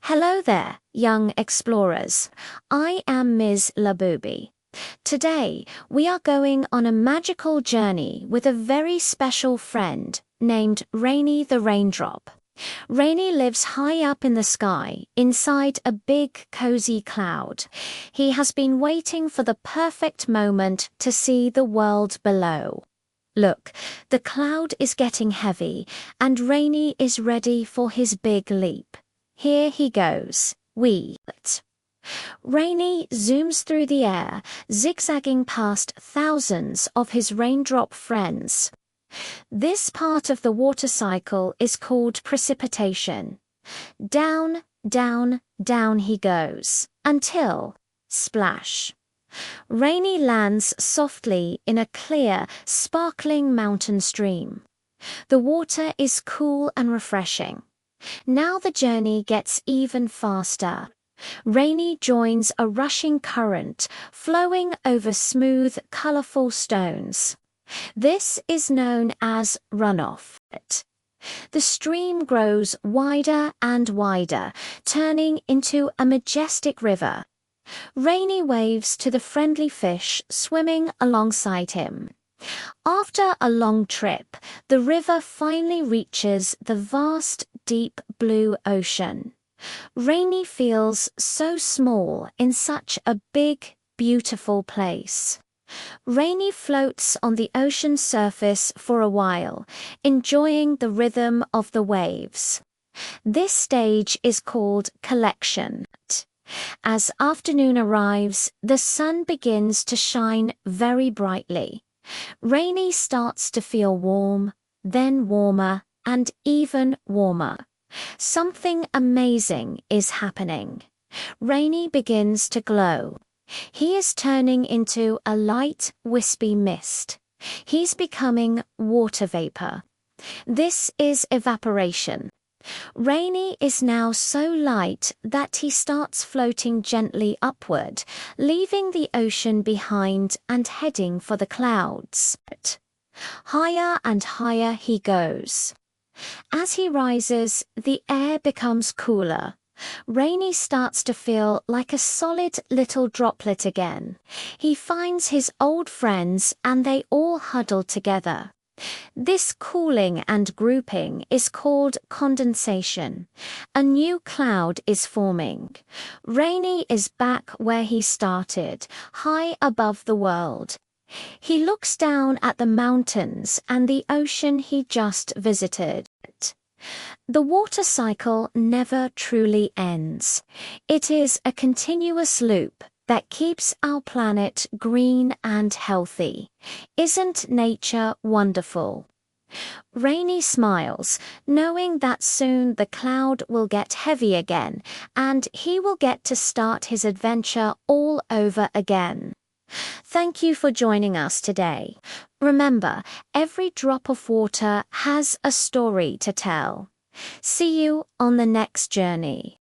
Hello there, young explorers. I am Ms. Labubi. Today, we are going on a magical journey with a very special friend named Rainy the Raindrop. Rainy lives high up in the sky, inside a big, cozy cloud. He has been waiting for the perfect moment to see the world below. Look, the cloud is getting heavy, and Rainy is ready for his big leap. Here he goes. Rainy zooms through the air, zigzagging past thousands of his raindrop friends. This part of the water cycle is called precipitation. Down, down, down he goes, until, splash. Rainy lands softly in a clear, sparkling mountain stream. The water is cool and refreshing. Now the journey gets even faster. Rainy joins a rushing current, flowing over smooth, colorful stones. This is known as runoff. The stream grows wider and wider, turning into a majestic river. Rainy waves to the friendly fish swimming alongside him. After a long trip, the river finally reaches the vast, deep blue ocean. Rainy feels so small in such a big, beautiful place. Rainy floats on the ocean surface for a while, enjoying the rhythm of the waves. This stage is called collection. As afternoon arrives, the sun begins to shine very brightly. Rainy starts to feel warm, then warmer, and even warmer. Something amazing is happening. Rainy begins to glow. He is turning into a light, wispy mist. He's becoming water vapor. This is evaporation. Rainy is now so light that he starts floating gently upward, leaving the ocean behind and heading for the clouds. Higher and higher he goes. As he rises, the air becomes cooler. Rainy starts to feel like a solid little droplet again. He finds his old friends and they all huddle together. This cooling and grouping is called condensation. A new cloud is forming. Rainy is back where he started, high above the world. He looks down at the mountains and the ocean he just visited. The water cycle never truly ends. It is a continuous loop that keeps our planet green and healthy. Isn't nature wonderful? Rainy smiles, knowing that soon the cloud will get heavy again and he will get to start his adventure all over again. Thank you for joining us today. Remember, every drop of water has a story to tell. See you on the next journey.